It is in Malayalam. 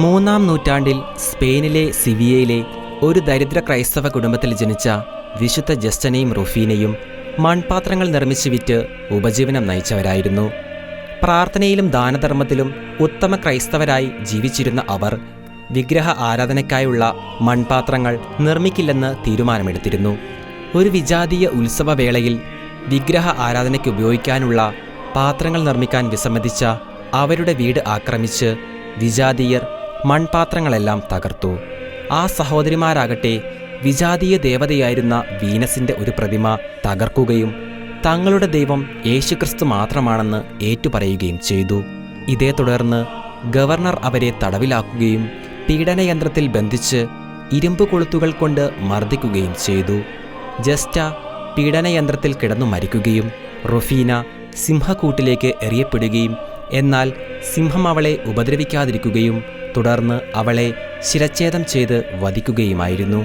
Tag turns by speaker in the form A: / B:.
A: മൂന്നാം നൂറ്റാണ്ടിൽ സ്പെയിനിലെ സിവിയയിലെ ഒരു ദരിദ്ര ക്രൈസ്തവ കുടുംബത്തിൽ ജനിച്ച വിശുദ്ധ ജസ്റ്റനെയും റുഫീനയും മൺപാത്രങ്ങൾ നിർമ്മിച്ച് വിറ്റ് ഉപജീവനം നയിച്ചവരായിരുന്നു. പ്രാർത്ഥനയിലും ദാനധർമ്മത്തിലും ഉത്തമ ക്രൈസ്തവരായി ജീവിച്ചിരുന്ന അവർ വിഗ്രഹ ആരാധനയ്ക്കായുള്ള മൺപാത്രങ്ങൾ നിർമ്മിക്കില്ലെന്ന് തീരുമാനമെടുത്തിരുന്നു. ഒരു വിജാതീയ ഉത്സവവേളയിൽ വിഗ്രഹ ആരാധനയ്ക്ക് ഉപയോഗിക്കാനുള്ള പാത്രങ്ങൾ നിർമ്മിക്കാൻ വിസമ്മതിച്ച അവരുടെ വീട് ആക്രമിച്ച് വിജാതീയർ മൺപാത്രങ്ങളെല്ലാം തകർത്തു. ആ സഹോദരിമാരാകട്ടെ വിജാതീയ ദേവതയായിരുന്ന വീനസിന്റെ ഒരു പ്രതിമ തകർക്കുകയും തങ്ങളുടെ ദൈവം യേശുക്രിസ്തു മാത്രമാണെന്ന് ഏറ്റുപറയുകയും ചെയ്തു. ഇതേ തുടർന്ന് ഗവർണർ അവരെ തടവിലാക്കുകയും പീഡനയന്ത്രത്തിൽ ബന്ധിച്ച് ഇരുമ്പ് കൊളുത്തുകൾ കൊണ്ട് മർദ്ദിക്കുകയും ചെയ്തു. ജസ്റ്റ പീഡനയന്ത്രത്തിൽ കിടന്നു മരിക്കുകയും റുഫീന സിംഹക്കൂട്ടിലേക്ക് എറിയപ്പെടുകയും എന്നാൽ സിംഹം അവളെ ഉപദ്രവിക്കാതിരിക്കുകയും തുടർന്ന് അവളെ ശിരച്ഛേദം ചെയ്ത് വധിക്കുകയുമായിരുന്നു.